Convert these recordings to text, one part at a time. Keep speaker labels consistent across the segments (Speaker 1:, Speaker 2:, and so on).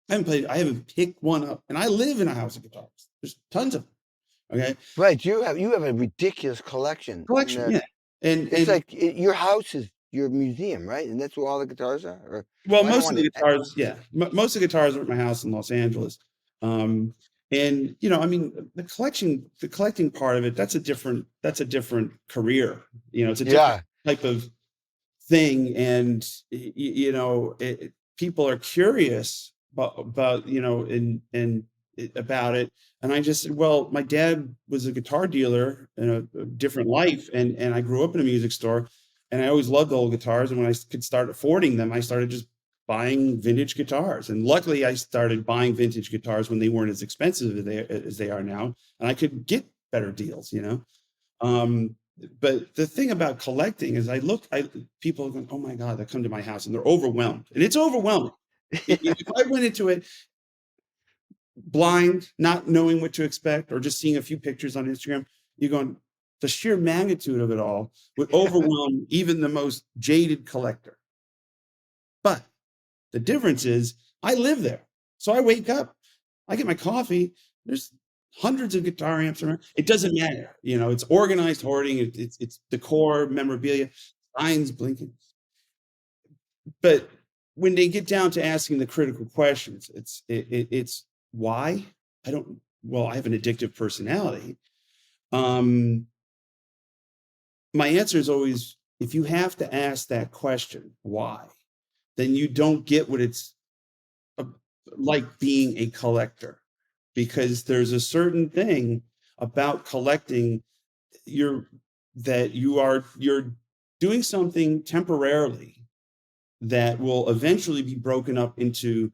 Speaker 1: I haven't picked one up, and I live in a house of guitars. There's tons of them. Okay.
Speaker 2: Right, you have a ridiculous collection, and
Speaker 1: Collection. Yeah.
Speaker 2: it's
Speaker 1: And
Speaker 2: like your house is your museum, right? And that's where all the guitars are. Or
Speaker 1: well,
Speaker 2: well, I don't
Speaker 1: most of
Speaker 2: want to.
Speaker 1: the guitars, yeah, most of the guitars are at my house in Los Angeles. Um, and I mean, the collecting part of it, that's a different career. It's a different
Speaker 2: Yeah,
Speaker 1: type of thing, and people are curious about about it. And I just said, well, my dad was a guitar dealer in a different life, and I grew up in a music store, and I always loved old guitars. And when I could start affording them, I started just buying vintage guitars. And luckily, I started buying vintage guitars when they weren't as expensive as they are now, and I could get better deals. Um, but the thing about collecting is people go, oh my God, they come to my house and they're overwhelmed. And it's overwhelming. If I went into it blind, not knowing what to expect, or just seeing a few pictures on Instagram, you're going, the sheer magnitude of it all would overwhelm even the most jaded collector. But the difference is I live there. So I wake up, I get my coffee, there's hundreds of guitar amps around. It doesn't matter. It's organized hoarding, it's decor, memorabilia, signs blinking. But when they get down to asking the critical questions, it's why? I have an addictive personality. Um, my answer is always, if you have to ask that question, why, then you don't get what it's like being a collector, because there's a certain thing about collecting you're you're doing something temporarily that will eventually be broken up into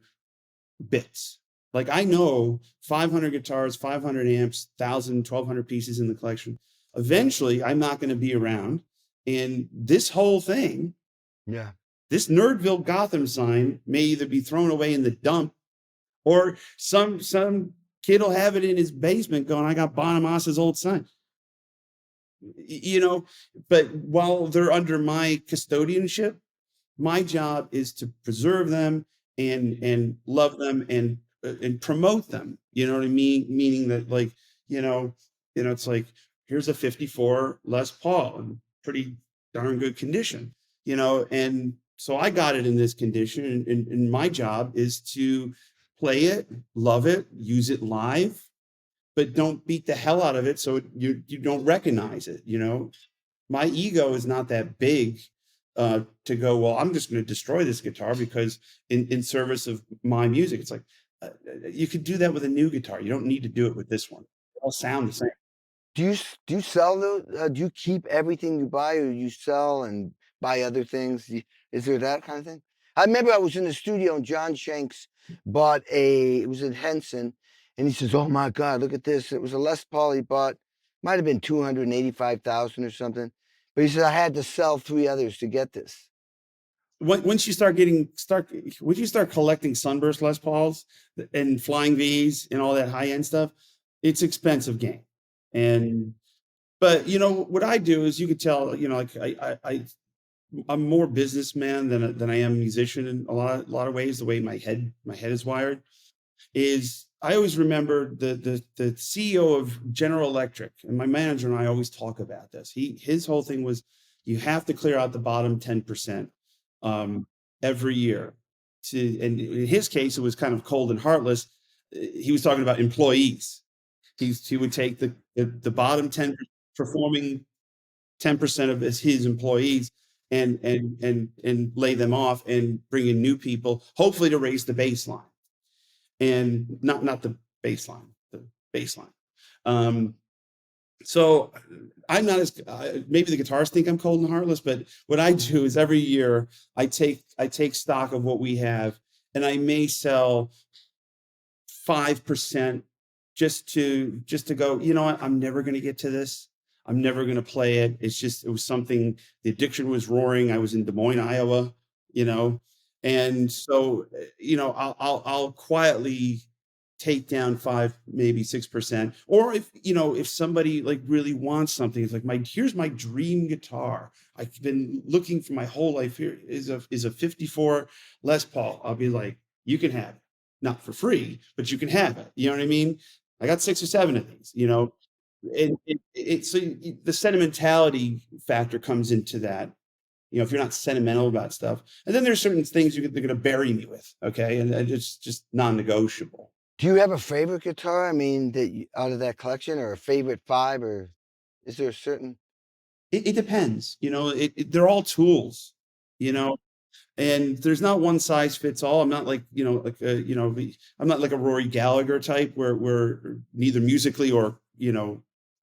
Speaker 1: bits. Like, I know 500 guitars, 500 amps, 1,000, 1,200 pieces in the collection. Eventually, I'm not going to be around, and this whole thing,
Speaker 2: yeah.
Speaker 1: this Nerdville Gotham sign, may either be thrown away in the dump, or some kid will have it in his basement going, I got Bonamassa's old sign. But while they're under my custodianship, my job is to preserve them and love them and promote them. You know what I mean? Meaning that, like, it's like, here's a 54 Les Paul in pretty darn good condition, and so I got it in this condition, and my job is to play it, love it, use it live, but don't beat the hell out of it so you don't recognize it. My ego is not that big to go, well, I'm just going to destroy this guitar because in service of my music. It's like, you could do that with a new guitar. You don't need to do it with this one. They all sound the same.
Speaker 2: Do you sell those? Do you keep everything you buy, or you sell and buy other things? Is there that kind of thing? I remember I was in the studio and John Shanks bought it was in Henson, and he says, "Oh my God, look at this! It was a Les Paul he bought. Might have been 285,000 or something." But he said I had to sell 3 others to get this.
Speaker 1: Once you start collecting Sunburst Les Pauls and Flying V's and all that high end stuff, it's expensive game. And but what I do is, you could tell, like, I'm more businessman than I am musician in a lot of ways. The way my head is wired is, I always remember the CEO of General Electric, and my manager and I always talk about this. His whole thing was, you have to clear out the bottom 10% every year. And in his case, it was kind of cold and heartless. He was talking about employees. He would take the bottom 10 performing 10% of his employees and lay them off and bring in new people, hopefully to raise the baseline, and not the baseline, the baseline. Um, so I'm not as maybe the guitarists think I'm cold and heartless, but what I do is, every year I take stock of what we have, and I may sell 5% just to go, you know what, I'm never going to get to this. I'm never going to play it. It was something, the addiction was roaring. I was in Des Moines, Iowa, you know, and so, I'll quietly take down 5, maybe 6%. Or if somebody, like, really wants something, it's like, here's my dream guitar. I've been looking for my whole life. Here is a 54 Les Paul. I'll be like, you can have it. not for free, but you can have it. You know what I mean? I got 6 or 7 of these, you know, and so the sentimentality factor comes into that. You know, if you're not sentimental about stuff, and then there's certain things they're going to bury me with. Okay. And it's just non-negotiable.
Speaker 2: Do you have a favorite guitar? I mean, out of that collection, or a favorite 5, or is there a certain?
Speaker 1: It depends, you know, they're all tools, you know, and there's not one size fits all. I'm not like, you know, like, I'm not like a Rory Gallagher type where neither musically or,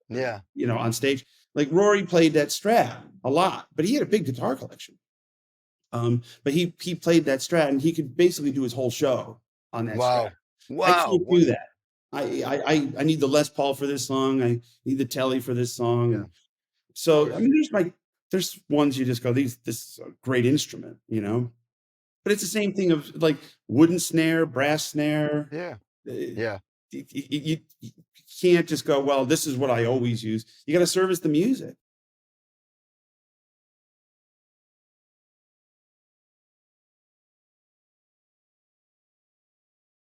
Speaker 2: Yeah.
Speaker 1: On stage. Like Rory played that Strat a lot, but he had a big guitar collection. But he played that Strat, and he could basically do his whole show on that Strat.
Speaker 2: Wow.
Speaker 1: I
Speaker 2: Wow.
Speaker 1: can't do that. I need the Les Paul for this song. I need the Telly for this song.
Speaker 2: Yeah.
Speaker 1: So I mean, there's ones you just go, this is a great instrument, you know. But it's the same thing of like wooden snare, brass snare.
Speaker 2: Yeah.
Speaker 1: Uh,
Speaker 2: Yeah.
Speaker 1: You can't just go, well, this is what I always use. You got to service the music.